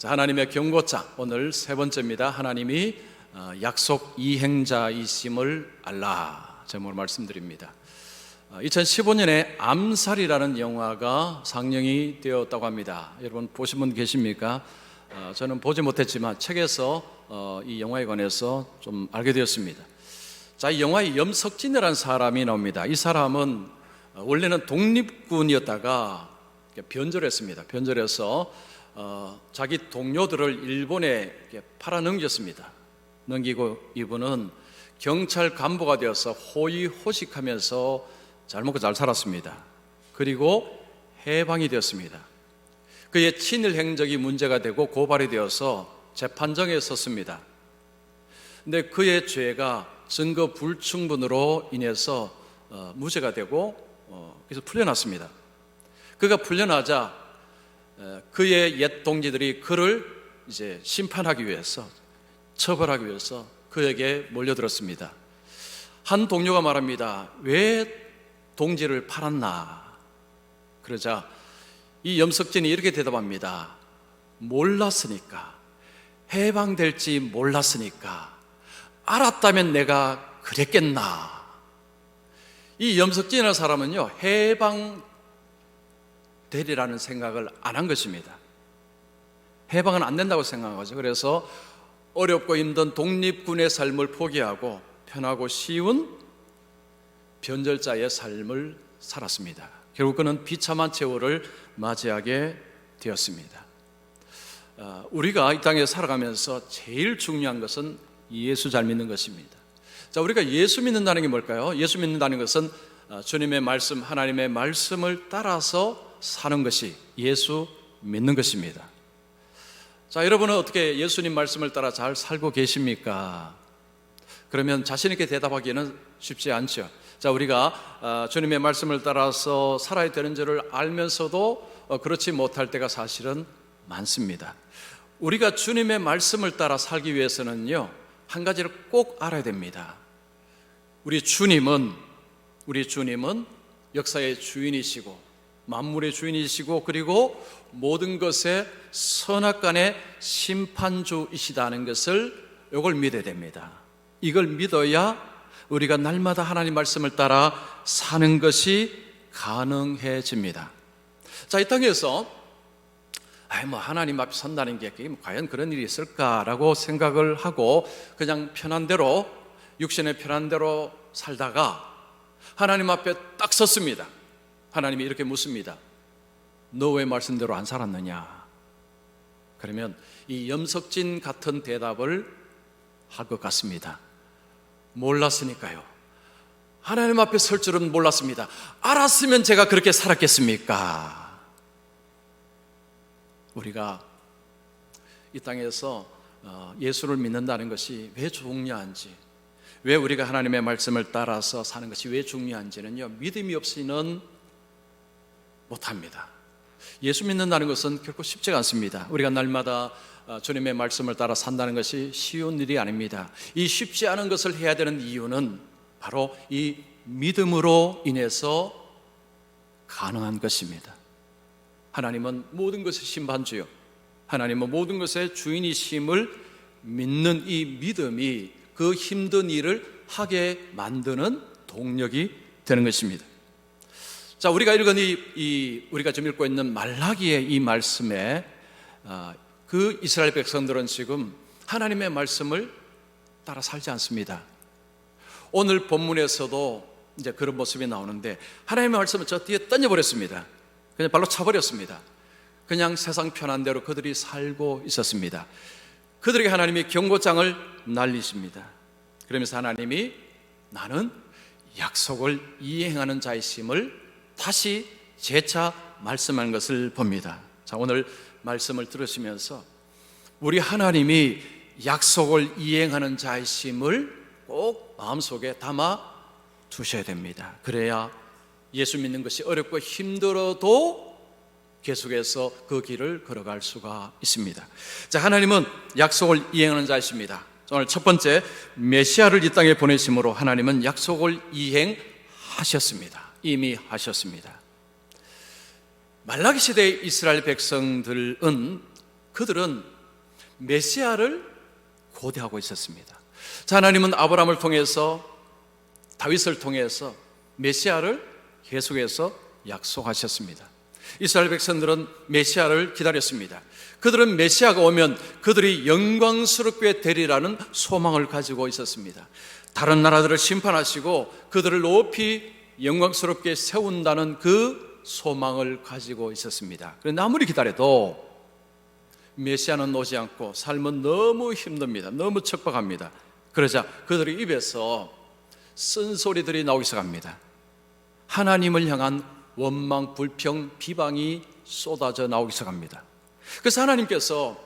자, 하나님의 경고장 오늘 세 번째입니다. 하나님이 약속 이행자이심을 알라 제목으로 말씀드립니다. 2015년에 암살이라는 영화가 상영이 되었다고 합니다. 여러분 보신 분 계십니까? 저는 보지 못했지만 책에서 이 영화에 관해서 좀 알게 되었습니다. 자, 이 영화에 염석진이라는 사람이 나옵니다. 이 사람은 원래는 독립군이었다가 변절했습니다. 변절해서 자기 동료들을 일본에 팔아넘겼습니다. 넘기고 이분은 경찰 간부가 되어서 호의호식하면서 잘 먹고 잘 살았습니다. 그리고 해방이 되었습니다. 그의 친일 행적이 문제가 되고 고발이 되어서 재판정에 섰습니다. 근데 그의 죄가 증거 불충분으로 인해서 무죄가 되고 그래서 풀려났습니다. 그가 풀려나자 그의 옛 동지들이 그를 이제 심판하기 위해서, 처벌하기 위해서 그에게 몰려들었습니다. 한 동료가 말합니다. 왜 동지를 팔았나? 그러자 이 염석진이 이렇게 대답합니다. 몰랐으니까, 해방될지 몰랐으니까, 알았다면 내가 그랬겠나? 이 염석진이라는 사람은요, 해방되리라는 생각을 안 한 것입니다. 해방은 안 된다고 생각한 거죠. 그래서 어렵고 힘든 독립군의 삶을 포기하고 편하고 쉬운 변절자의 삶을 살았습니다. 결국 그는 비참한 세월을 맞이하게 되었습니다. 우리가 이 땅에 살아가면서 제일 중요한 것은 예수 잘 믿는 것입니다. 자, 우리가 예수 믿는다는 게 뭘까요? 예수 믿는다는 것은 주님의 말씀, 하나님의 말씀을 따라서 사는 것이 예수 믿는 것입니다. 자, 여러분은 어떻게 예수님 말씀을 따라 잘 살고 계십니까? 그러면 자신 있게 대답하기는 쉽지 않죠. 자, 우리가 주님의 말씀을 따라서 살아야 되는 줄을 알면서도 그렇지 못할 때가 사실은 많습니다. 우리가 주님의 말씀을 따라 살기 위해서는요, 한 가지를 꼭 알아야 됩니다. 우리 주님은 역사의 주인이시고 만물의 주인이시고 그리고 모든 것의 선악간의 심판주이시다는 것을 이걸 믿어야 됩니다. 이걸 믿어야 우리가 날마다 하나님 말씀을 따라 사는 것이 가능해집니다. 자, 이 땅에서 하나님 앞에 선다는 게 과연 그런 일이 있을까라고 생각을 하고 그냥 편한 대로, 육신의 편한 대로 살다가 하나님 앞에 딱 섰습니다. 하나님이 이렇게 묻습니다. 너 왜 말씀대로 안 살았느냐? 그러면 이 염석진 같은 대답을 할 것 같습니다. 몰랐으니까요. 하나님 앞에 설 줄은 몰랐습니다. 알았으면 제가 그렇게 살았겠습니까? 우리가 이 땅에서 예수를 믿는다는 것이 왜 중요한지, 왜 우리가 하나님의 말씀을 따라서 사는 것이 왜 중요한지는요, 믿음이 없이는 못합니다. 예수 믿는다는 것은 결코 쉽지가 않습니다. 우리가 날마다 주님의 말씀을 따라 산다는 것이 쉬운 일이 아닙니다. 이 쉽지 않은 것을 해야 되는 이유는 바로 이 믿음으로 인해서 가능한 것입니다. 하나님은 모든 것의 심판주요, 하나님은 모든 것의 주인이심을 믿는 이 믿음이 그 힘든 일을 하게 만드는 동력이 되는 것입니다. 자, 우리가 읽은 우리가 지금 읽고 있는 말라기의 이 말씀에 그 이스라엘 백성들은 지금 하나님의 말씀을 따라 살지 않습니다. 오늘 본문에서도 이제 그런 모습이 나오는데 하나님의 말씀을 저 뒤에 던져버렸습니다. 그냥 발로 차버렸습니다. 그냥 세상 편한 대로 그들이 살고 있었습니다. 그들에게 하나님이 경고장을 날리십니다. 그러면서 하나님이 나는 약속을 이행하는 자이심을 다시 재차 말씀하는 것을 봅니다. 자, 오늘 말씀을 들으시면서 우리 하나님이 약속을 이행하는 자이심을 꼭 마음속에 담아 두셔야 됩니다. 그래야 예수 믿는 것이 어렵고 힘들어도 계속해서 그 길을 걸어갈 수가 있습니다. 자, 하나님은 약속을 이행하는 자이십니다. 오늘 첫 번째, 메시아를 이 땅에 보내심으로 하나님은 약속을 이행하셨습니다. 이미 하셨습니다. 말라기 시대의 이스라엘 백성들은 그들은 메시아를 고대하고 있었습니다. 자, 하나님은 아브라함을 통해서, 다윗을 통해서 메시아를 계속해서 약속하셨습니다. 이스라엘 백성들은 메시아를 기다렸습니다. 그들은 메시아가 오면 그들이 영광스럽게 되리라는 소망을 가지고 있었습니다. 다른 나라들을 심판하시고 그들을 높이 영광스럽게 세운다는 그 소망을 가지고 있었습니다. 그런데 아무리 기다려도 메시아는 오지 않고 삶은 너무 힘듭니다. 너무 척박합니다. 그러자 그들의 입에서 쓴소리들이 나오기 시작합니다. 하나님을 향한 원망, 불평, 비방이 쏟아져 나오기 시작합니다. 그래서 하나님께서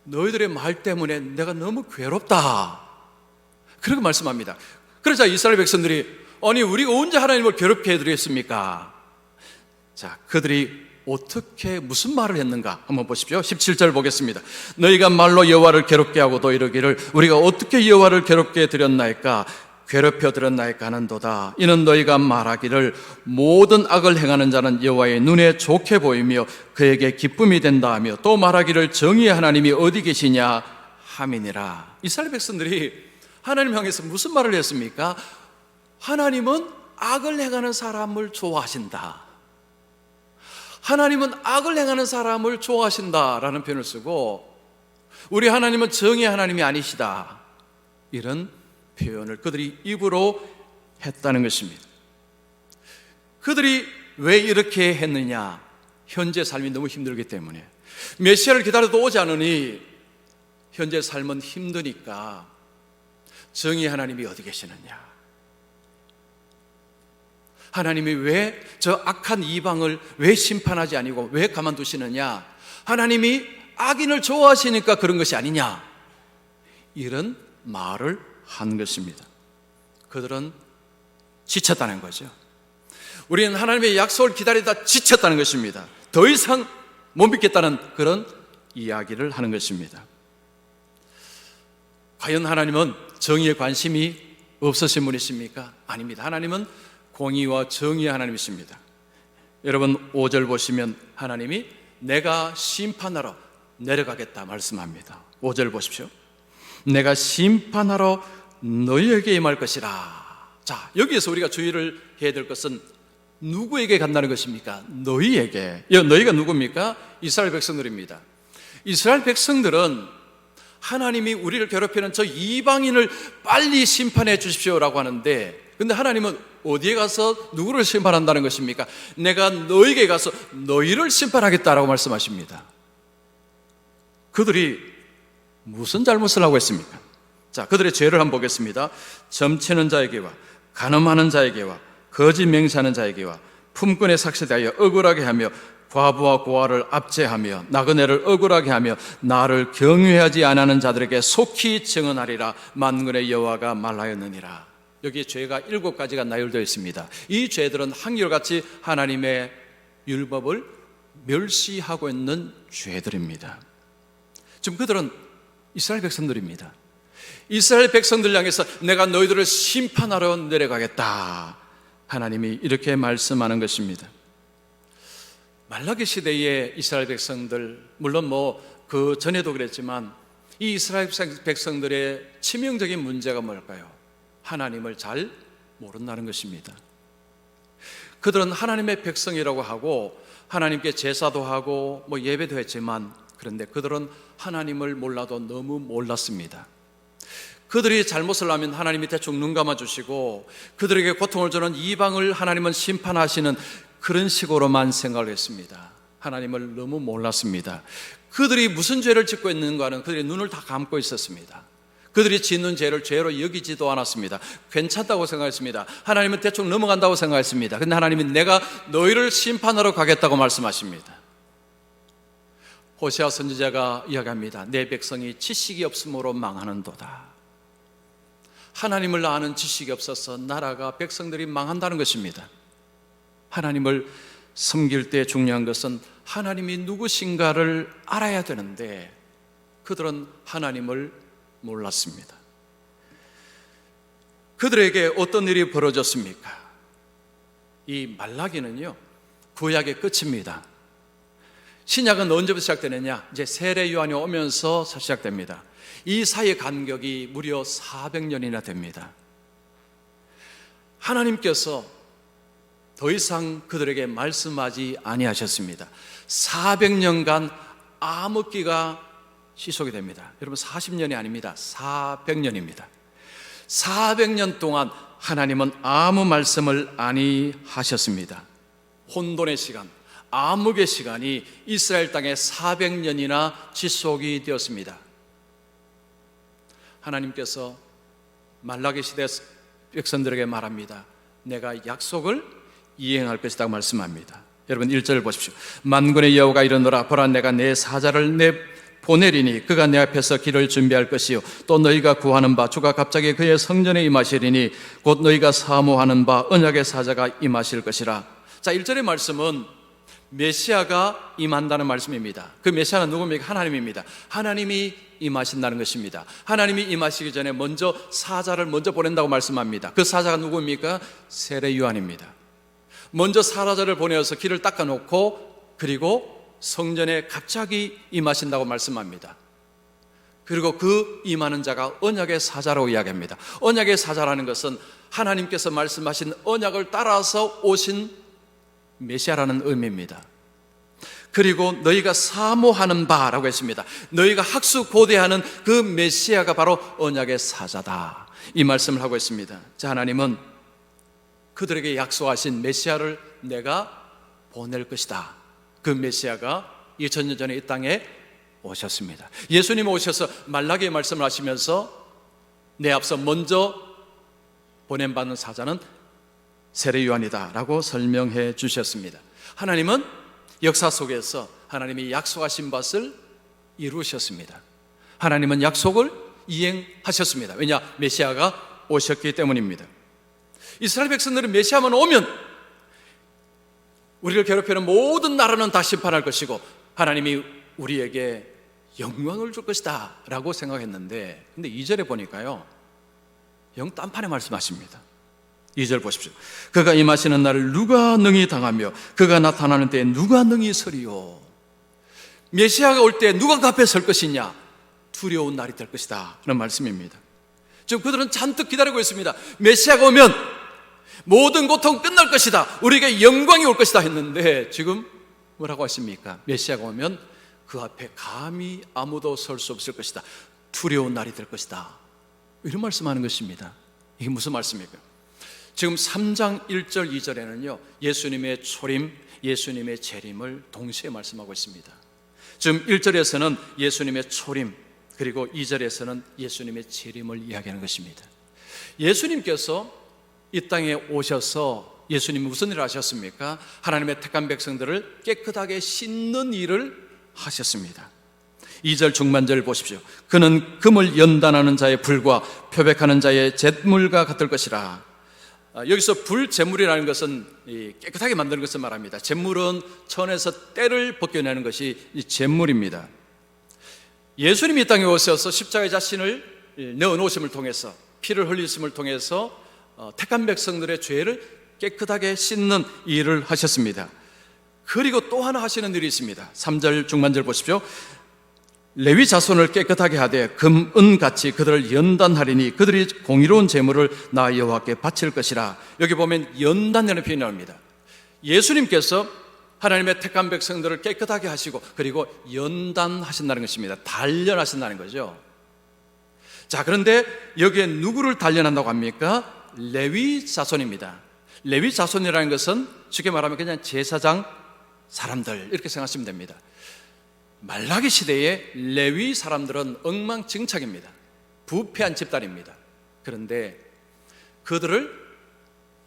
너희들의 말 때문에 내가 너무 괴롭다, 그렇게 말씀합니다. 그러자 이스라엘 백성들이 아니 우리가 언제 하나님을 괴롭게 해드렸습니까? 자, 그들이 어떻게 무슨 말을 했는가 한번 보십시오. 17절 보겠습니다. 너희가 말로 여호와를 괴롭게 하고도 이르기를 우리가 어떻게 여호와를 괴롭게 드렸나이까? 괴롭혀 드렸나이까 하는도다. 이는 너희가 말하기를 모든 악을 행하는 자는 여호와의 눈에 좋게 보이며 그에게 기쁨이 된다 하며 또 말하기를 정의의 하나님이 어디 계시냐 함이니라. 이스라엘 백성들이 하나님 향해서 무슨 말을 했습니까? 하나님은 악을 행하는 사람을 좋아하신다. 하나님은 악을 행하는 사람을 좋아하신다라는 표현을 쓰고 우리 하나님은 정의의 하나님이 아니시다, 이런 표현을 그들이 입으로 했다는 것입니다. 그들이 왜 이렇게 했느냐? 현재 삶이 너무 힘들기 때문에. 메시아를 기다려도 오지 않으니 현재 삶은 힘드니까 정의의 하나님이 어디 계시느냐? 하나님이 왜 저 악한 이방을 왜 심판하지 아니고 왜 가만두시느냐? 하나님이 악인을 좋아하시니까 그런 것이 아니냐? 이런 말을 한 것입니다. 그들은 지쳤다는 거죠. 우리는 하나님의 약속을 기다리다 지쳤다는 것입니다. 더 이상 못 믿겠다는 그런 이야기를 하는 것입니다. 과연 하나님은 정의에 관심이 없으신 분이십니까? 아닙니다. 하나님은 공의와 정의의 하나님이십니다. 여러분 5절 보시면 하나님이 내가 심판하러 내려가겠다 말씀합니다. 5절 보십시오. 내가 심판하러 너희에게 임할 것이라. 자, 여기에서 우리가 주의를 해야 될 것은 누구에게 간다는 것입니까? 너희에게. 너희가 누굽니까? 이스라엘 백성들입니다. 이스라엘 백성들은 하나님이 우리를 괴롭히는 저 이방인을 빨리 심판해 주십시오라고 하는데, 근데 하나님은 어디에 가서 누구를 심판한다는 것입니까? 내가 너희에게 가서 너희를 심판하겠다라고 말씀하십니다. 그들이 무슨 잘못을 하고 있습니까? 자, 그들의 죄를 한번 보겠습니다. 점치는 자에게와 간음하는 자에게와 거짓 맹세하는 자에게와 품꾼의 삭시에 대하여 억울하게 하며 과부와 고아를 압제하며 나그네를 억울하게 하며 나를 경외하지 아니하는 자들에게 속히 증언하리라. 만군의 여호와가 말하였느니라. 여기 죄가 7가지가 나열되어 있습니다. 이 죄들은 한결같이 하나님의 율법을 멸시하고 있는 죄들입니다. 지금 그들은 이스라엘 백성들입니다. 이스라엘 백성들 향해서 내가 너희들을 심판하러 내려가겠다, 하나님이 이렇게 말씀하는 것입니다. 말라기 시대의 이스라엘 백성들, 물론 그 전에도 그랬지만 이 이스라엘 백성들의 치명적인 문제가 뭘까요? 하나님을 잘 모른다는 것입니다. 그들은 하나님의 백성이라고 하고 하나님께 제사도 하고 예배도 했지만, 그런데 그들은 하나님을 몰라도 너무 몰랐습니다. 그들이 잘못을 하면 하나님이 대충 눈 감아주시고 그들에게 고통을 주는 이방을 하나님은 심판하시는 그런 식으로만 생각을 했습니다. 하나님을 너무 몰랐습니다. 그들이 무슨 죄를 짓고 있는가는 그들이 눈을 다 감고 있었습니다. 그들이 짓는 죄를 죄로 여기지도 않았습니다. 괜찮다고 생각했습니다. 하나님은 대충 넘어간다고 생각했습니다. 그런데 하나님은 내가 너희를 심판하러 가겠다고 말씀하십니다. 호세아 선지자가 이야기합니다. 내 백성이 지식이 없으므로 망하는도다. 하나님을 아는 지식이 없어서 나라가, 백성들이 망한다는 것입니다. 하나님을 섬길 때 중요한 것은 하나님이 누구신가를 알아야 되는데 그들은 하나님을 몰랐습니다. 그들에게 어떤 일이 벌어졌습니까? 이 말라기는요, 구약의 끝입니다. 신약은 언제부터 시작되느냐? 이제 세례 요한이 오면서 시작됩니다. 이 사이의 간격이 무려 400년이나 됩니다. 하나님께서 더 이상 그들에게 말씀하지 아니하셨습니다. 400년간 암흑기가 시속이 됩니다. 여러분 40년이 아닙니다. 400년입니다. 400년 동안 하나님은 아무 말씀을 아니하셨습니다. 혼돈의 시간, 암흑의 시간이 이스라엘 땅에 400년이나 지속이 되었습니다. 하나님께서 말라기 시대 백성들에게 말합니다. 내가 약속을 이행할 것이다 말씀합니다. 여러분 1절을 보십시오. 만군의 여호와가 이르노라 보라 내가 내 사자를 보내리니 그가 내 앞에서 길을 준비할 것이요 또 너희가 구하는 바 주가 갑자기 그의 성전에 임하시리니 곧 너희가 사모하는 바 언약의 사자가 임하실 것이라. 자, 1절의 말씀은 메시아가 임한다는 말씀입니다. 그 메시아는 누굽니까? 하나님입니다. 하나님이 임하신다는 것입니다. 하나님이 임하시기 전에 먼저 사자를 먼저 보낸다고 말씀합니다. 그 사자가 누굽니까? 세례 요한입니다. 먼저 사자를 보내어서 길을 닦아놓고 그리고 성전에 갑자기 임하신다고 말씀합니다. 그리고 그 임하는 자가 언약의 사자라고 이야기합니다. 언약의 사자라는 것은 하나님께서 말씀하신 언약을 따라서 오신 메시아라는 의미입니다. 그리고 너희가 사모하는 바라고 했습니다. 너희가 학수고대하는 그 메시아가 바로 언약의 사자다, 이 말씀을 하고 있습니다. 자, 하나님은 그들에게 약속하신 메시아를 내가 보낼 것이다. 그 메시아가 2000년 전에 이 땅에 오셨습니다. 예수님 오셔서 말라기의 말씀을 하시면서 내 앞서 먼저 보냄받는 사자는 세례 요한이다 라고 설명해 주셨습니다. 하나님은 역사 속에서 하나님이 약속하신 것을 이루셨습니다. 하나님은 약속을 이행하셨습니다. 왜냐? 메시아가 오셨기 때문입니다. 이스라엘 백성들은 메시아만 오면 우리를 괴롭히는 모든 나라는 다 심판할 것이고 하나님이 우리에게 영광을 줄 것이다 라고 생각했는데, 근데 2절에 보니까요 영 딴판에 말씀하십니다. 2절 보십시오. 그가 임하시는 날을 누가 능히 당하며 그가 나타나는 때에 누가 능히 서리요. 메시아가 올 때 누가 그 앞에 설 것이냐? 두려운 날이 될 것이다 라는 말씀입니다. 지금 그들은 잔뜩 기다리고 있습니다. 메시아가 오면 모든 고통 끝날 것이다, 우리에게 영광이 올 것이다 했는데 지금 뭐라고 하십니까? 메시아가 오면 그 앞에 감히 아무도 설 수 없을 것이다, 두려운 날이 될 것이다, 이런 말씀하는 것입니다. 이게 무슨 말씀입니까? 지금 3장 1절 2절에는요 예수님의 초림, 예수님의 재림을 동시에 말씀하고 있습니다. 지금 1절에서는 예수님의 초림, 그리고 2절에서는 예수님의 재림을 이야기하는 것입니다. 예수님께서 이 땅에 오셔서 예수님이 무슨 일을 하셨습니까? 하나님의 택한 백성들을 깨끗하게 씻는 일을 하셨습니다. 2절 중반절 보십시오. 그는 금을 연단하는 자의 불과 표백하는 자의 잿물과 같을 것이라. 여기서 불잿물이라는 것은 깨끗하게 만드는 것을 말합니다. 잿물은 천에서 때를 벗겨내는 것이 잿물입니다. 예수님이 이 땅에 오셔서 십자가의 자신을 내어놓으심을 통해서, 피를 흘리심을 통해서 택한 백성들의 죄를 깨끗하게 씻는 일을 하셨습니다. 그리고 또 하나 하시는 일이 있습니다. 3절 중반절 보십시오. 레위 자손을 깨끗하게 하되 금, 은같이 그들을 연단하리니 그들이 공의로운 제물을 나 여호와께 바칠 것이라. 여기 보면 연단이라는 표현이 나옵니다. 예수님께서 하나님의 택한 백성들을 깨끗하게 하시고 그리고 연단하신다는 것입니다. 단련하신다는 거죠. 자, 그런데 여기에 누구를 단련한다고 합니까? 레위 자손입니다. 레위 자손이라는 것은 쉽게 말하면 그냥 제사장 사람들, 이렇게 생각하시면 됩니다. 말라기 시대에 레위 사람들은 엉망진창입니다. 부패한 집단입니다. 그런데 그들을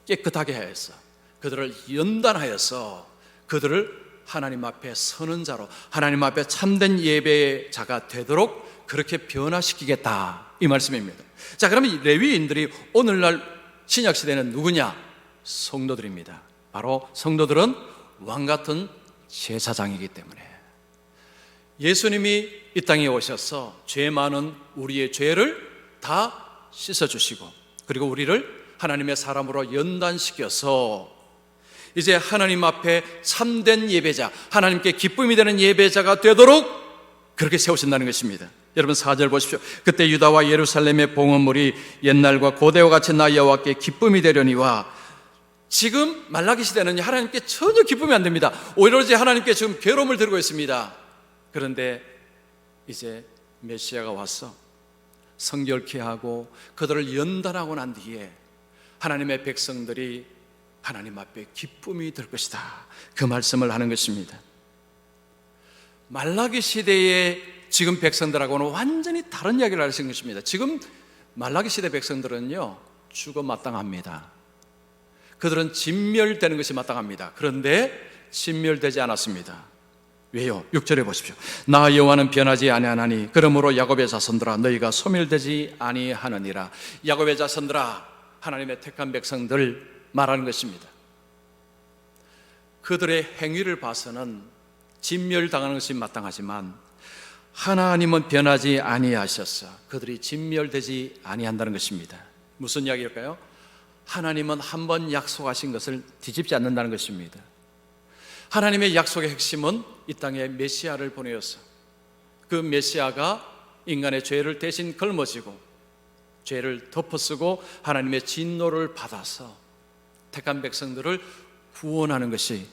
깨끗하게 하여서, 그들을 연단하여서 그들을 하나님 앞에 서는 자로, 하나님 앞에 참된 예배자가 되도록 그렇게 변화시키겠다, 이 말씀입니다. 자, 그러면 레위인들이 오늘날 신약시대는 누구냐? 성도들입니다. 바로 성도들은 왕같은 제사장이기 때문에 예수님이 이 땅에 오셔서 죄 많은 우리의 죄를 다 씻어주시고 그리고 우리를 하나님의 사람으로 연단시켜서 이제 하나님 앞에 참된 예배자, 하나님께 기쁨이 되는 예배자가 되도록 그렇게 세우신다는 것입니다. 여러분 4절 보십시오. 그때 유다와 예루살렘의 봉헌물이 옛날과 고대와 같이 나 여호와께 기쁨이 되려니와. 지금 말라기 시대는 하나님께 전혀 기쁨이 안 됩니다. 오로지 하나님께 지금 괴로움을 들고 있습니다. 그런데 이제 메시아가 와서 성결케 하고 그들을 연단하고 난 뒤에 하나님의 백성들이 하나님 앞에 기쁨이 될 것이다, 그 말씀을 하는 것입니다. 말라기 시대의 지금 백성들하고는 완전히 다른 이야기를 하시는 것입니다. 지금 말라기 시대 백성들은요, 죽어 마땅합니다. 그들은 진멸되는 것이 마땅합니다. 그런데 진멸되지 않았습니다. 왜요? 6절에 보십시오. 나 여호와는 변하지 아니하나니 그러므로 야곱의 자손들아 너희가 소멸되지 아니하느니라. 야곱의 자손들아, 하나님의 택한 백성들 말하는 것입니다. 그들의 행위를 봐서는 진멸당하는 것이 마땅하지만 하나님은 변하지 아니하셨어. 그들이 진멸되지 아니한다는 것입니다. 무슨 이야기일까요? 하나님은 한 번 약속하신 것을 뒤집지 않는다는 것입니다. 하나님의 약속의 핵심은 이 땅에 메시아를 보내어서 그 메시아가 인간의 죄를 대신 걸머지고 죄를 덮어쓰고 하나님의 진노를 받아서 택한 백성들을 구원하는 것이,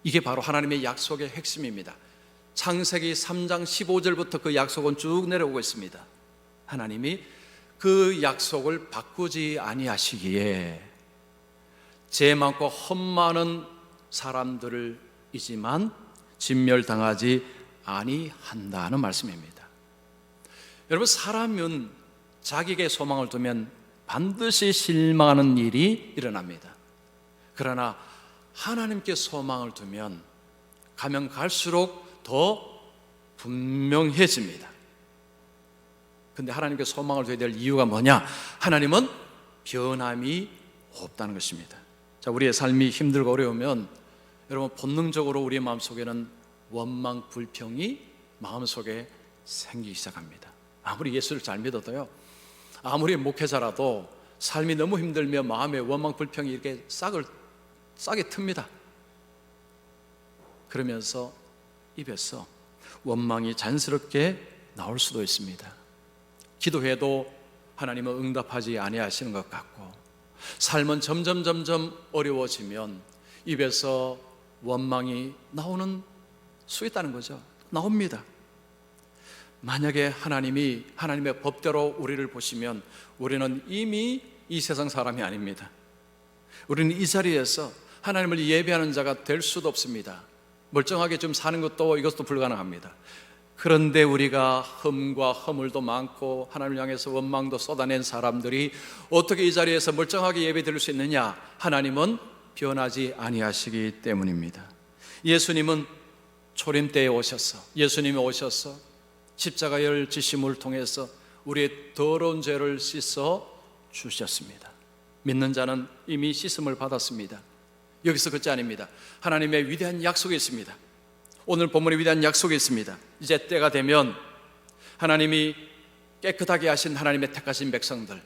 이게 바로 하나님의 약속의 핵심입니다. 창세기 3장 15절부터 그 약속은 쭉 내려오고 있습니다. 하나님이 그 약속을 바꾸지 아니하시기에 죄 많고 험 많은 사람들이지만 진멸당하지 아니한다는 말씀입니다. 여러분, 사람은 자기에게 소망을 두면 반드시 실망하는 일이 일어납니다. 그러나 하나님께 소망을 두면 가면 갈수록 더 분명해집니다. 근데 하나님께 소망을 둬야 될 이유가 뭐냐? 하나님은 변함이 없다는 것입니다. 자, 우리의 삶이 힘들고 어려우면 여러분 본능적으로 우리의 마음속에는 원망, 불평이 마음속에 생기기 시작합니다. 아무리 예수를 잘 믿어도요, 아무리 목회자라도 삶이 너무 힘들면 마음에 원망, 불평이 이렇게 싹이 틉니다. 그러면서 입에서 원망이 자연스럽게 나올 수도 있습니다. 기도해도 하나님은 응답하지 아니하시는 것 같고, 삶은 점점 어려워지면 입에서 원망이 나오는 수 있다는 거죠. 나옵니다. 만약에 하나님이 하나님의 법대로 우리를 보시면 우리는 이미 이 세상 사람이 아닙니다. 우리는 이 자리에서 하나님을 예배하는 자가 될 수도 없습니다. 멀쩡하게 좀 사는 것도 이것도 불가능합니다. 그런데 우리가 흠과 허물도 많고 하나님을 향해서 원망도 쏟아낸 사람들이 어떻게 이 자리에서 멀쩡하게 예배드릴 수 있느냐? 하나님은 변하지 아니하시기 때문입니다. 예수님은 초림 때에 오셔서, 예수님이 오셔서 십자가의 지심을 통해서 우리의 더러운 죄를 씻어 주셨습니다. 믿는 자는 이미 씻음을 받았습니다. 여기서 끝이 아닙니다. 하나님의 위대한 약속이 있습니다. 오늘 본문에 위대한 약속이 있습니다. 이제 때가 되면 하나님이 깨끗하게 하신 하나님의 택하신 백성들,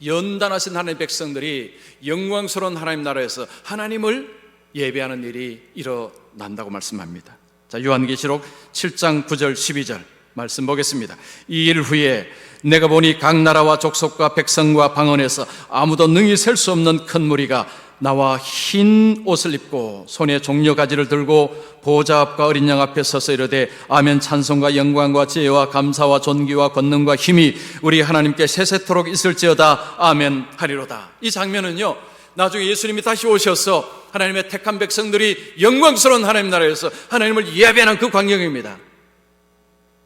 연단하신 하나님의 백성들이 영광스러운 하나님 나라에서 하나님을 예배하는 일이 일어난다고 말씀합니다. 자, 요한계시록 7장 9절 12절 말씀 보겠습니다. 이 일 후에 내가 보니 각 나라와 족속과 백성과 방언에서 아무도 능히 셀 수 없는 큰 무리가 나와 흰 옷을 입고 손에 종려 가지를 들고 보좌 앞과 어린 양 앞에 서서 이르되 아멘. 찬송과 영광과 지혜와 감사와 존귀와 권능과 힘이 우리 하나님께 세세토록 있을지어다. 아멘 하리로다. 이 장면은요, 나중에 예수님이 다시 오셔서 하나님의 택한 백성들이 영광스러운 하나님 나라에서 하나님을 예배하는 그 광경입니다.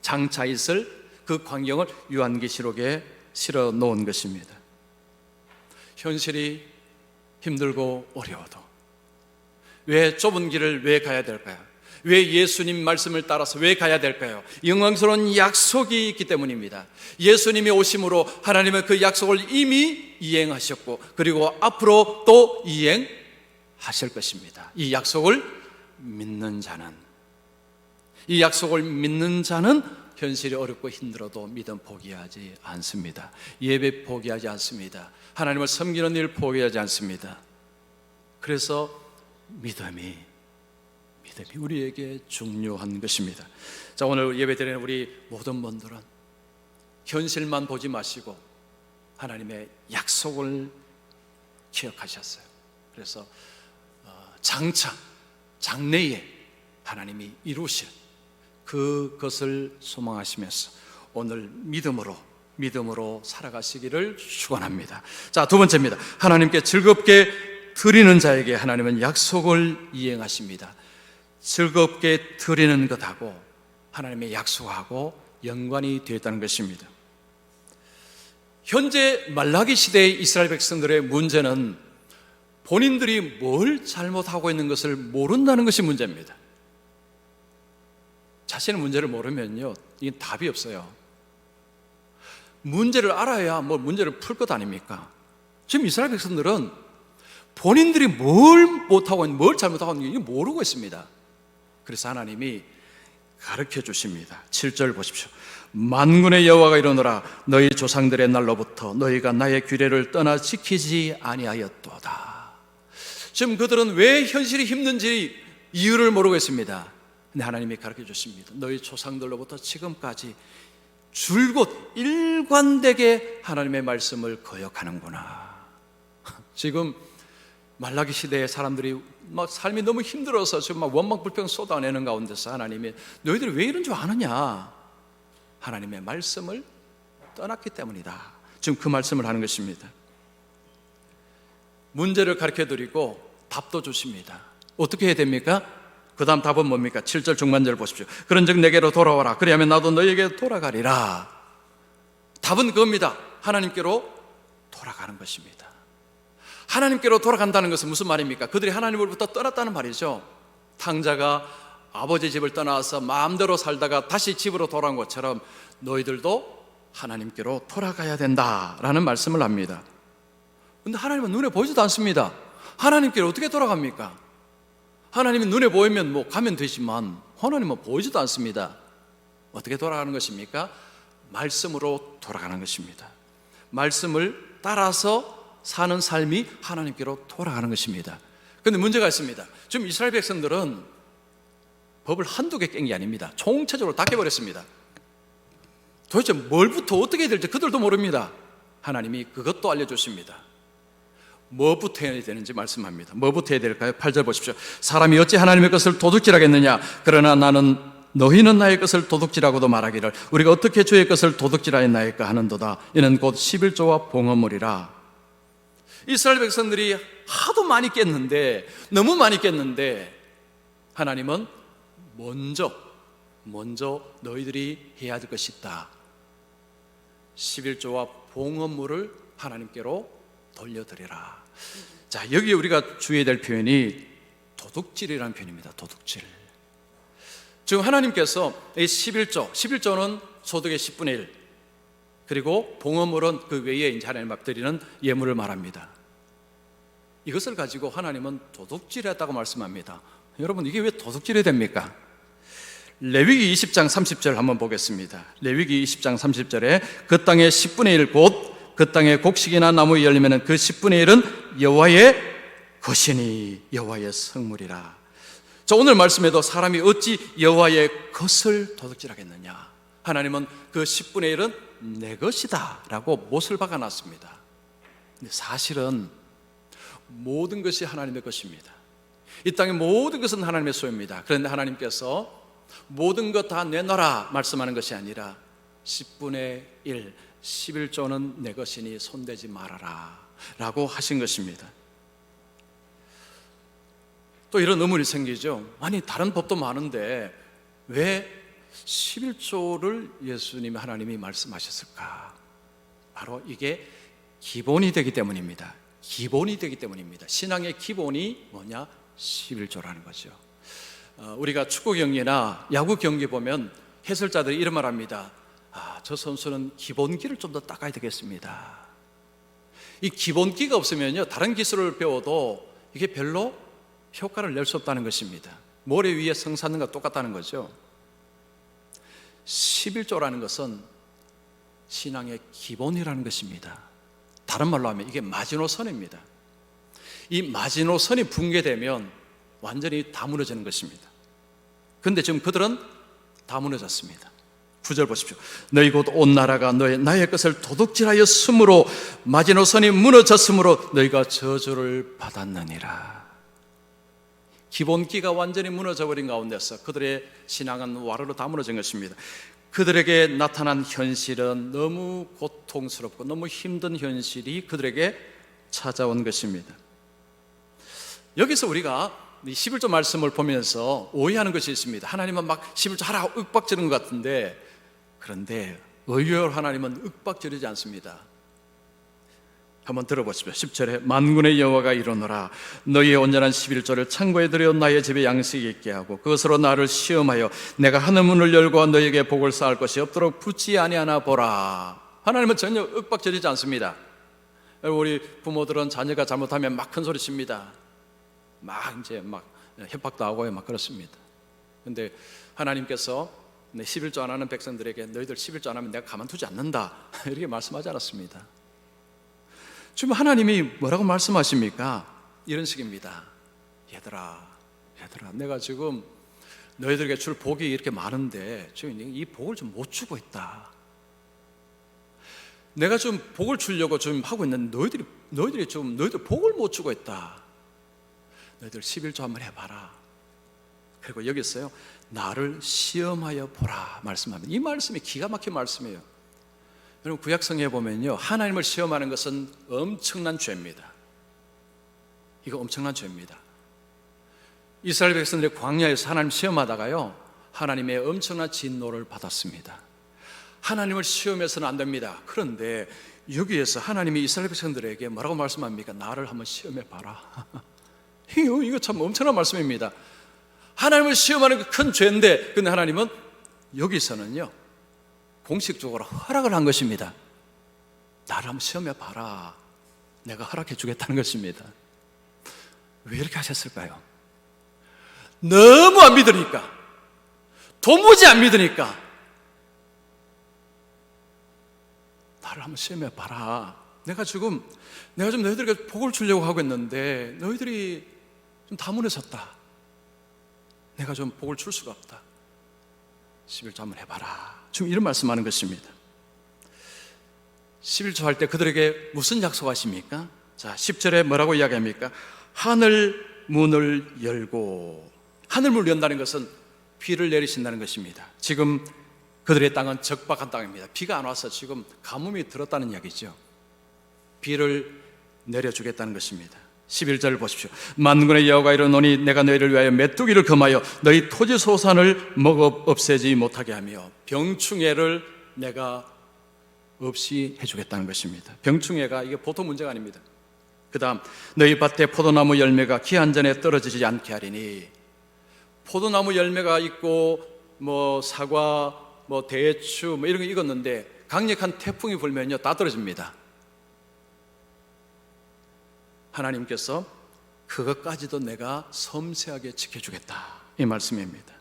장차 있을 그 광경을 요한계시록에 실어 놓은 것입니다. 현실이 힘들고 어려워도 왜 좁은 길을 왜 가야 될까요? 왜 예수님 말씀을 따라서 왜 가야 될까요? 영광스러운 약속이 있기 때문입니다. 예수님이 오심으로 하나님은 그 약속을 이미 이행하셨고 그리고 앞으로 또 이행하실 것입니다. 이 약속을 믿는 자는 현실이 어렵고 힘들어도 믿음 포기하지 않습니다. 예배 포기하지 않습니다. 하나님을 섬기는 일 포기하지 않습니다. 그래서 믿음이 우리에게 중요한 것입니다. 자, 오늘 예배드리는 우리 모든 분들은 현실만 보지 마시고 하나님의 약속을 기억하셨어요. 그래서 장차 장래에 하나님이 이루실 그것을 소망하시면서 오늘 믿음으로 살아가시기를 축원합니다. 자, 두 번째입니다. 하나님께 즐겁게 드리는 자에게 하나님은 약속을 이행하십니다. 즐겁게 드리는 것하고 하나님의 약속하고 연관이 되어 있다는 것입니다. 현재 말라기 시대의 이스라엘 백성들의 문제는 본인들이 뭘 잘못하고 있는 것을 모른다는 것이 문제입니다. 자신의 문제를 모르면요, 이게 답이 없어요. 문제를 알아야 뭐 문제를 풀 것 아닙니까? 지금 이스라엘 백성들은 본인들이 뭘 못하고 있는, 뭘 잘못하고 있는지 모르고 있습니다. 그래서 하나님이 가르쳐 주십니다. 7절 보십시오. 만군의 여호와가 이르노라, 너희 조상들의 날로부터 너희가 나의 규례를 떠나 지키지 아니하였도다. 지금 그들은 왜 현실이 힘든지 이유를 모르고 있습니다. 근데 하나님이 가르쳐 주십니다. 너희 조상들로부터 지금까지 줄곧 일관되게 하나님의 말씀을 거역하는구나. 지금 말라기 시대의 사람들이 막 삶이 너무 힘들어서 지금 막 원망불평 쏟아내는 가운데서 하나님이 너희들이 왜 이런 줄 아느냐? 하나님의 말씀을 떠났기 때문이다. 지금 그 말씀을 하는 것입니다. 문제를 가르쳐 드리고 답도 주십니다. 어떻게 해야 됩니까? 그 다음 답은 뭡니까? 7절 중반절 보십시오. 그런즉 내게로 돌아와라. 그리하면 나도 너에게 돌아가리라. 답은 그겁니다. 하나님께로 돌아가는 것입니다. 하나님께로 돌아간다는 것은 무슨 말입니까? 그들이 하나님으로부터 떠났다는 말이죠. 탕자가 아버지 집을 떠나서 마음대로 살다가 다시 집으로 돌아온 것처럼 너희들도 하나님께로 돌아가야 된다라는 말씀을 합니다. 그런데 하나님은 눈에 보이지도 않습니다. 하나님께로 어떻게 돌아갑니까? 하나님이 눈에 보이면 뭐 가면 되지만 하나님은 보이지도 않습니다. 어떻게 돌아가는 것입니까? 말씀으로 돌아가는 것입니다. 말씀을 따라서 사는 삶이 하나님께로 돌아가는 것입니다. 그런데 문제가 있습니다. 지금 이스라엘 백성들은 법을 한두 개 깬 게 아닙니다. 총체적으로 다 깨버렸습니다. 도대체 뭘부터 어떻게 해야 될지 그들도 모릅니다. 하나님이 그것도 알려주십니다. 뭐부터 해야 되는지 말씀합니다. 뭐부터 해야 될까요? 8절 보십시오. 사람이 어찌 하나님의 것을 도둑질하겠느냐? 그러나 너희는 나의 것을 도둑질하고도 말하기를 우리가 어떻게 주의 것을 도둑질하였나이까 하는도다. 이는 곧 11조와 봉헌물이라. 이스라엘 백성들이 하도 많이 깼는데, 너무 많이 깼는데 하나님은 먼저 너희들이 해야 될 것이 있다. 11조와 봉헌물을 하나님께로 돌려드리라. 자, 여기 우리가 주의해야 될 표현이 도둑질이라는 표현입니다. 도둑질. 지금 하나님께서 이 11조는 소득의 10분의 1, 그리고 봉헌물은 그 외에 이제 하나님 앞 드리는 예물을 말합니다. 이것을 가지고 하나님은 도둑질했다고 말씀합니다. 여러분, 이게 왜 도둑질이 됩니까? 레위기 20장 30절 한번 보겠습니다. 레위기 20장 30절에 그 땅의 10분의 1 곧 그 땅에 곡식이나 나무에 열리면 그 10분의 1은 여호와의 것이니 여호와의 성물이라. 자, 오늘 말씀에도 사람이 어찌 여호와의 것을 도둑질하겠느냐? 하나님은 그 10분의 1은 내 것이다 라고 못을 박아놨습니다. 근데 사실은 모든 것이 하나님의 것입니다. 이 땅의 모든 것은 하나님의 소유입니다. 그런데 하나님께서 모든 것 다 내놔라 말씀하는 것이 아니라 10분의 1, 11조는 내 것이니 손대지 말아라 라고 하신 것입니다. 또 이런 의문이 생기죠. 아니, 다른 법도 많은데 왜 11조를 예수님이 하나님이 말씀하셨을까? 바로 이게 기본이 되기 때문입니다. 기본이 되기 때문입니다. 신앙의 기본이 뭐냐? 11조라는 거죠. 우리가 축구 경기나 야구 경기 보면 해설자들이 이런 말 합니다. 저 선수는 기본기를 좀 더 닦아야 되겠습니다. 이 기본기가 없으면요, 다른 기술을 배워도 이게 별로 효과를 낼 수 없다는 것입니다. 모래 위에 성 쌓는 것과 똑같다는 거죠. 11조라는 것은 신앙의 기본이라는 것입니다. 다른 말로 하면 이게 마지노선입니다. 이 마지노선이 붕괴되면 완전히 다 무너지는 것입니다. 그런데 지금 그들은 다 무너졌습니다. 9절 보십시오. 너희 곧 온 나라가 나의 것을 도둑질하여 스므로 마지노선이 무너졌으므로 너희가 저주를 받았느니라. 기본기가 완전히 무너져 버린 가운데서 그들의 신앙은 와르르 다 무너진 것입니다. 그들에게 나타난 현실은 너무 고통스럽고 너무 힘든 현실이 그들에게 찾아온 것입니다. 여기서 우리가 11조 말씀을 보면서 오해하는 것이 있습니다. 하나님은 막 11조 하라 윽박지르는 것 같은데, 그런데 의외로 하나님은 윽박지르지 않습니다. 한번 들어보십시오. 10절에 만군의 여호와가 이르노라 너희의 온전한 11조를 창고에 들여 나의 집에 양식이 있게 하고 그것으로 나를 시험하여 내가 하늘 문을 열고 너희에게 복을 쌓을 것이 없도록 붙지 아니하나 보라. 하나님은 전혀 윽박지르지 않습니다. 우리 부모들은 자녀가 잘못하면 막 큰 소리 칩니다. 막 이제 막 협박도 하고 막 그렇습니다. 그런데 하나님께서 11조 안 하는 백성들에게 너희들 11조 안 하면 내가 가만두지 않는다 이렇게 말씀하지 않았습니다. 지금 하나님이 뭐라고 말씀하십니까? 이런 식입니다. 얘들아 내가 지금 너희들에게 줄 복이 이렇게 많은데 지금 이 복을 좀 못 주고 있다. 내가 좀 복을 주려고 좀 하고 있는데 너희들이 너희들 복을 못 주고 있다. 너희들 11조 한번 해봐라. 그리고 여기 있어요. 나를 시험하여 보라 말씀합니다. 이 말씀이 기가 막힌 말씀이에요. 여러분 구약성경에 보면요, 하나님을 시험하는 것은 엄청난 죄입니다. 이거 엄청난 죄입니다. 이스라엘 백성들이 광야에서 하나님 시험하다가요, 하나님의 엄청난 진노를 받았습니다. 하나님을 시험해서는 안 됩니다. 그런데 여기에서 하나님이 이스라엘 백성들에게 뭐라고 말씀합니까? 나를 한번 시험해 봐라. 이거 참 엄청난 말씀입니다. 하나님을 시험하는 게 큰 죄인데, 근데 하나님은 여기서는요 공식적으로 허락을 한 것입니다. 나를 한번 시험해 봐라. 내가 허락해 주겠다는 것입니다. 왜 이렇게 하셨을까요? 너무 안 믿으니까, 도무지 안 믿으니까 나를 한번 시험해 봐라. 내가 좀 너희들에게 복을 주려고 하고 있는데 너희들이 좀 다 무너졌다. 내가 좀 복을 줄 수가 없다. 11조 한번 해봐라. 지금 이런 말씀하는 것입니다. 11조 할 때 그들에게 무슨 약속하십니까? 자, 10절에 뭐라고 이야기합니까? 하늘 문을 열고, 하늘 문을 연다는 것은 비를 내리신다는 것입니다. 지금 그들의 땅은 적박한 땅입니다. 비가 안 와서 지금 가뭄이 들었다는 이야기죠. 비를 내려주겠다는 것입니다. 11절 보십시오. 만군의 여호와가 이르노니 내가 너희를 위하여 메뚜기를 금하여 너희 토지 소산을 먹어 없애지 못하게 하며 병충해를 내가 없이 해주겠다는 것입니다. 병충해가 이게 보통 문제가 아닙니다. 그 다음 너희 밭에 포도나무 열매가 기한 전에 떨어지지 않게 하리니, 포도나무 열매가 있고 뭐 사과 뭐 대추 뭐 이런 거 익었는데 강력한 태풍이 불면요 다 떨어집니다. 하나님께서 그것까지도 내가 섬세하게 지켜주겠다 이 말씀입니다.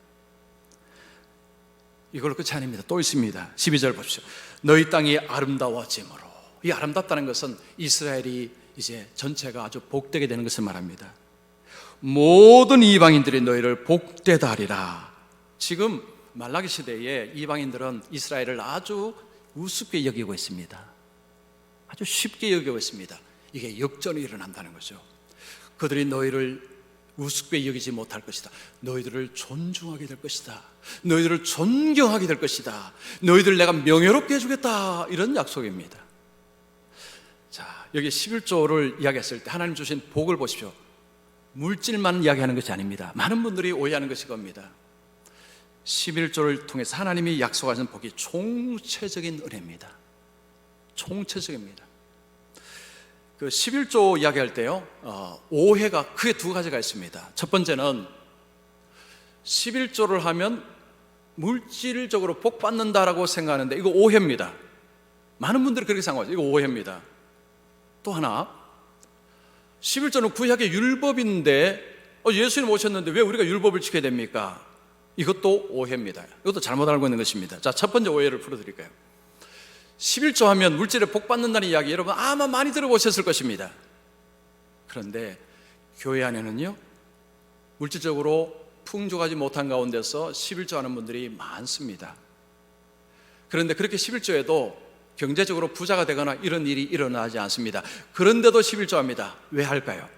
이걸로 끝이 아닙니다. 또 있습니다. 12절 보십시오. 너희 땅이 아름다워짐으로, 이 아름답다는 것은 이스라엘이 이제 전체가 아주 복되게 되는 것을 말합니다. 모든 이방인들이 너희를 복되다 하리라. 지금 말라기 시대에 이방인들은 이스라엘을 아주 우습게 여기고 있습니다. 아주 쉽게 여기고 있습니다. 이게 역전이 일어난다는 거죠. 그들이 너희를 우습게 여기지 못할 것이다. 너희들을 존중하게 될 것이다. 너희들을 존경하게 될 것이다. 너희들을 내가 명예롭게 해주겠다. 이런 약속입니다. 자, 여기 11조를 이야기했을 때 하나님 주신 복을 보십시오. 물질만 이야기하는 것이 아닙니다. 많은 분들이 오해하는 것이 겁니다. 11조를 통해서 하나님이 약속하신 복이 총체적인 은혜입니다. 총체적입니다. 그 11조 이야기할 때요, 오해가 크게 두 가지가 있습니다. 첫 번째는 11조를 하면 물질적으로 복 받는다라고 생각하는데 이거 오해입니다. 많은 분들이 그렇게 생각하죠. 이거 오해입니다. 또 하나, 11조는 구약의 율법인데 예수님 오셨는데 왜 우리가 율법을 지켜야 됩니까? 이것도 오해입니다. 이것도 잘못 알고 있는 것입니다. 자, 첫 번째 오해를 풀어드릴까요? 11조 하면 물질에 복 받는다는 이야기 여러분 아마 많이 들어보셨을 것입니다. 그런데 교회 안에는요 물질적으로 풍족하지 못한 가운데서 11조 하는 분들이 많습니다. 그런데 그렇게 11조에도 경제적으로 부자가 되거나 이런 일이 일어나지 않습니다. 그런데도 11조 합니다. 왜 할까요?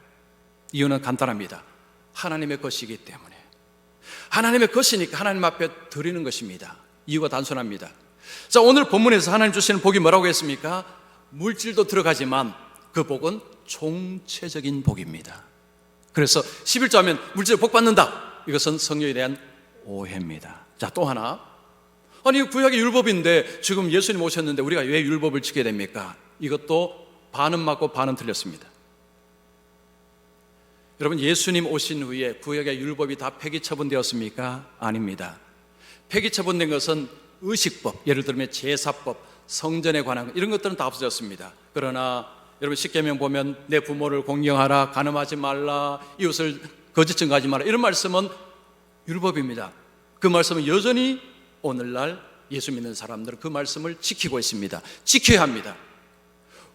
이유는 간단합니다. 하나님의 것이기 때문에. 하나님의 것이니까 하나님 앞에 드리는 것입니다. 이유가 단순합니다. 자, 오늘 본문에서 하나님 주시는 복이 뭐라고 했습니까? 물질도 들어가지만 그 복은 총체적인 복입니다. 그래서 11조 하면 물질 복 받는다. 이것은 성경에 대한 오해입니다. 자, 또 하나. 아니, 구약의 율법인데 지금 예수님 오셨는데 우리가 왜 율법을 지켜야 됩니까? 이것도 반은 맞고 반은 틀렸습니다. 여러분, 예수님 오신 후에 구약의 율법이 다 폐기 처분되었습니까? 아닙니다. 폐기 처분된 것은 의식법, 예를 들면 제사법, 성전에 관한 것, 이런 것들은 다 없어졌습니다. 그러나 여러분, 십계명 보면 내 부모를 공경하라, 간음하지 말라, 이웃을 거짓 증거하지 마라, 이런 말씀은 율법입니다. 그 말씀은 여전히 오늘날 예수 믿는 사람들은 그 말씀을 지키고 있습니다. 지켜야 합니다.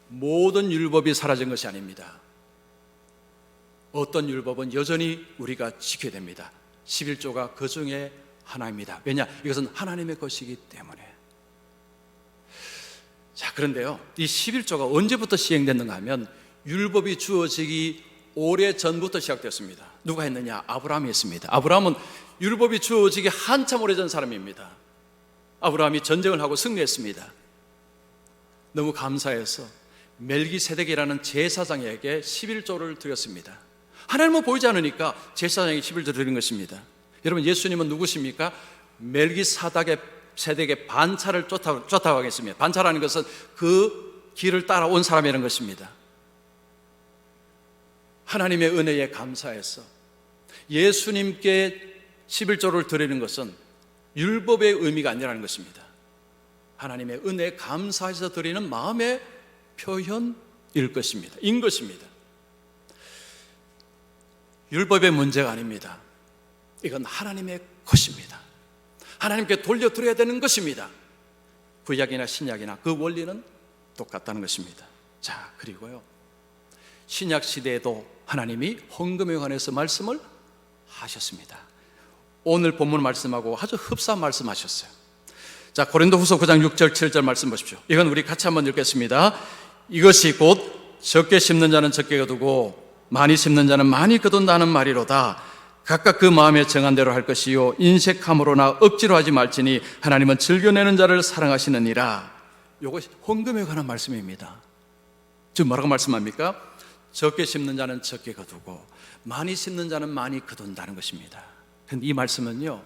모든 율법이 사라진 것이 아닙니다. 어떤 율법은 여전히 우리가 지켜야 됩니다. 11조가 그 중에 하나입니다. 왜냐? 이것은 하나님의 것이기 때문에. 자, 그런데요, 이 11조가 언제부터 시행됐는가 하면 율법이 주어지기 오래전부터 시작됐습니다. 누가 했느냐? 아브라함이 했습니다. 아브라함은 율법이 주어지기 한참 오래전 사람입니다. 아브라함이 전쟁을 하고 승리했습니다. 너무 감사해서 멜기세덱이라는 제사장에게 11조를 드렸습니다. 하나님은 보이지 않으니까 제사장에게 11조 드린 것입니다. 여러분, 예수님은 누구십니까? 멜기세덱의 반차를 쫓아가겠습니다. 반차라는 것은 그 길을 따라온 사람이라는 것입니다. 하나님의 은혜에 감사해서 예수님께 11조를 드리는 것은 율법의 의미가 아니라는 것입니다. 하나님의 은혜에 감사해서 드리는 마음의 표현일 것입니다. 인 것입니다. 율법의 문제가 아닙니다. 이건 하나님의 것입니다. 하나님께 돌려드려야 되는 것입니다. 구약이나 신약이나 그 원리는 똑같다는 것입니다. 자, 그리고요, 신약 시대에도 하나님이 헌금에 관해서 말씀을 하셨습니다. 오늘 본문 말씀하고 아주 흡사한 말씀하셨어요. 자, 고린도후서 9장 6절 7절 말씀 보십시오. 이건 우리 같이 한번 읽겠습니다. 이것이 곧 적게 심는 자는 적게 거두고 많이 심는 자는 많이 거둔다는 말이로다. 각각 그 마음에 정한 대로 할 것이요 인색함으로나 억지로 하지 말지니 하나님은 즐겨내는 자를 사랑하시느니라. 이것이 헌금에 관한 말씀입니다. 지금 뭐라고 말씀합니까? 적게 심는 자는 적게 거두고 많이 심는 자는 많이 거둔다는 것입니다. 그런데 이 말씀은요,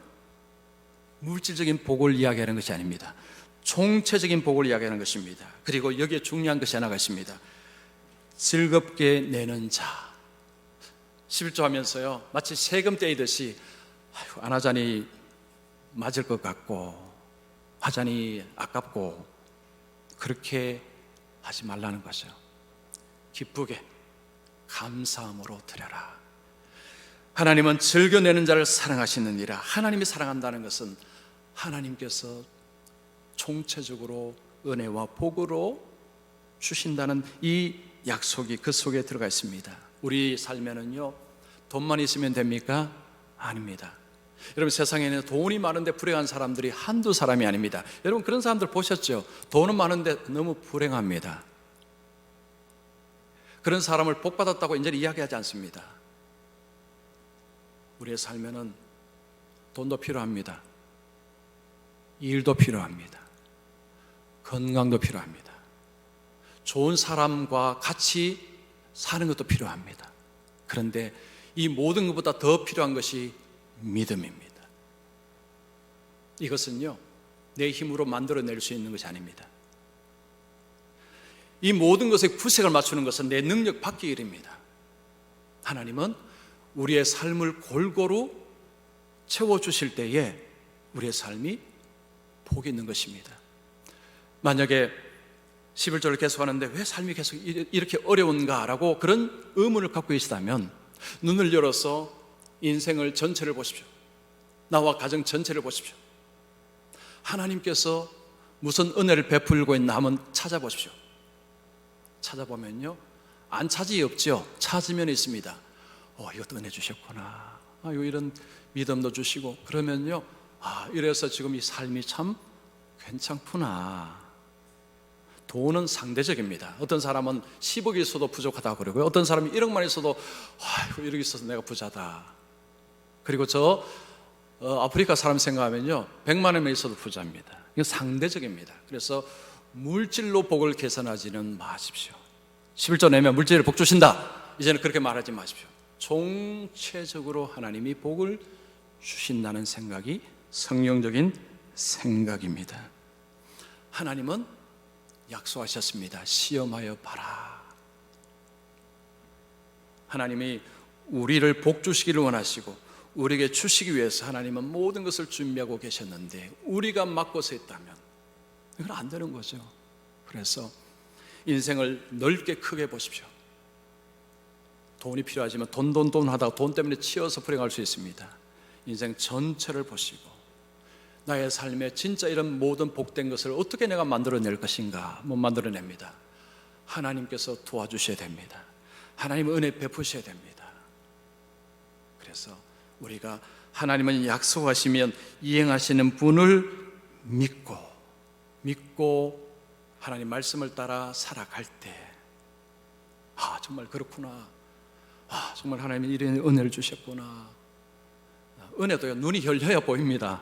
물질적인 복을 이야기하는 것이 아닙니다. 총체적인 복을 이야기하는 것입니다. 그리고 여기에 중요한 것이 하나가 있습니다. 즐겁게 내는 자. 11조 하면서요, 마치 세금 떼이듯이 안 하자니 맞을 것 같고 하자니 아깝고 그렇게 하지 말라는 거죠. 기쁘게 감사함으로 드려라. 하나님은 즐겨내는 자를 사랑하시느니라. 하나님이 사랑한다는 것은 하나님께서 총체적으로 은혜와 복으로 주신다는 이 약속이 그 속에 들어가 있습니다. 우리 삶에는요, 돈만 있으면 됩니까? 아닙니다. 여러분, 세상에는 돈이 많은데 불행한 사람들이 한두 사람이 아닙니다. 여러분, 그런 사람들 보셨죠? 돈은 많은데 너무 불행합니다. 그런 사람을 복받았다고 이제 이야기하지 않습니다. 우리의 삶에는 돈도 필요합니다. 일도 필요합니다. 건강도 필요합니다. 좋은 사람과 같이 사는 것도 필요합니다. 그런데 이 모든 것보다 더 필요한 것이 믿음입니다. 이것은요, 내 힘으로 만들어낼 수 있는 것이 아닙니다. 이 모든 것에 구색을 맞추는 것은 내 능력 밖의 일입니다. 하나님은 우리의 삶을 골고루 채워주실 때에 우리의 삶이 복이 있는 것입니다. 만약에 11절을 계속하는데 왜 삶이 계속 이렇게 어려운가라고 그런 의문을 갖고 계시다면 눈을 열어서 인생을 전체를 보십시오. 나와 가정 전체를 보십시오. 하나님께서 무슨 은혜를 베풀고 있나 한번 찾아보십시오. 찾아보면요, 안 찾이 없죠. 찾으면 있습니다. 이것도 은혜 주셨구나. 아유, 이런 믿음도 주시고 그러면요, 이래서 지금 이 삶이 참 괜찮구나. 돈은 상대적입니다. 어떤 사람은 10억이 있어도 부족하다고 그러고요, 어떤 사람은 1억만 있어도 아이고, 1억 있어서 내가 부자다. 그리고 아프리카 사람 생각하면요, 100만 원만 있어도 부자입니다. 이건 상대적입니다. 그래서 물질로 복을 계산하지는 마십시오. 11조 내면 물질을 복 주신다, 이제는 그렇게 말하지 마십시오. 총체적으로 하나님이 복을 주신다는 생각이 성령적인 생각입니다. 하나님은 약속하셨습니다. 시험하여 봐라. 하나님이 우리를 복 주시기를 원하시고 우리에게 주시기 위해서 하나님은 모든 것을 준비하고 계셨는데 우리가 막고 서 있다면 이건 안 되는 거죠. 그래서 인생을 넓게 크게 보십시오. 돈이 필요하지만 돈 하다가 돈 때문에 치여서 불행할 수 있습니다. 인생 전체를 보시고 나의 삶에 진짜 이런 모든 복된 것을 어떻게 내가 만들어낼 것인가. 못 만들어냅니다. 하나님께서 도와주셔야 됩니다. 하나님은 은혜 베푸셔야 됩니다. 그래서 우리가 하나님은 약속하시면 이행하시는 분을 믿고 하나님 말씀을 따라 살아갈 때, 정말 그렇구나. 정말 하나님이 이런 은혜를 주셨구나. 은혜도요, 눈이 열려야 보입니다.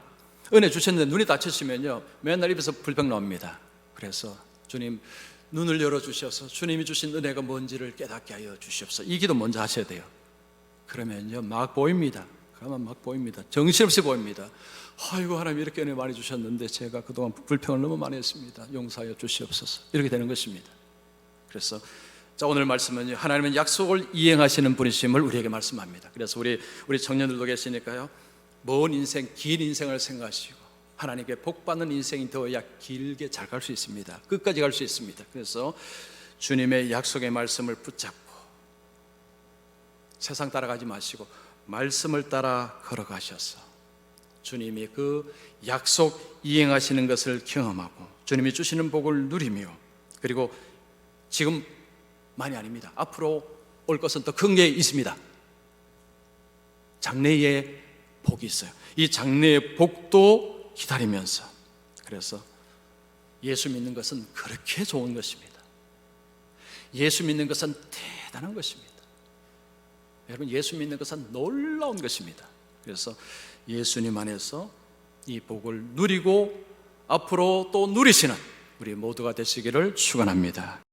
은혜 주셨는데 눈이 닫히시면요, 맨날 입에서 불평 나옵니다. 그래서 주님, 눈을 열어주셔서 주님이 주신 은혜가 뭔지를 깨닫게 하여 주시옵소서. 이 기도 먼저 하셔야 돼요. 그러면요, 막 보입니다. 그러면 막 보입니다. 정신없이 보입니다. 아이고, 하나님 이렇게 은혜 많이 주셨는데 제가 그동안 불평을 너무 많이 했습니다. 용서하여 주시옵소서. 이렇게 되는 것입니다. 그래서 오늘 말씀은 하나님은 약속을 이행하시는 분이심을 우리에게 말씀합니다. 그래서 우리 청년들도 계시니까요, 먼 인생, 긴 인생을 생각하시고 하나님께 복받는 인생이 되어야 길게 잘 갈 수 있습니다. 끝까지 갈 수 있습니다. 그래서 주님의 약속의 말씀을 붙잡고 세상 따라가지 마시고 말씀을 따라 걸어가셔서 주님이 그 약속 이행하시는 것을 경험하고 주님이 주시는 복을 누리며, 그리고 지금 많이 아닙니다. 앞으로 올 것은 더 큰 게 있습니다. 장래의 복이 있어요. 이 장래의 복도 기다리면서, 그래서 예수 믿는 것은 그렇게 좋은 것입니다. 예수 믿는 것은 대단한 것입니다. 여러분, 예수 믿는 것은 놀라운 것입니다. 그래서 예수님 안에서 이 복을 누리고 앞으로 또 누리시는 우리 모두가 되시기를 축원합니다.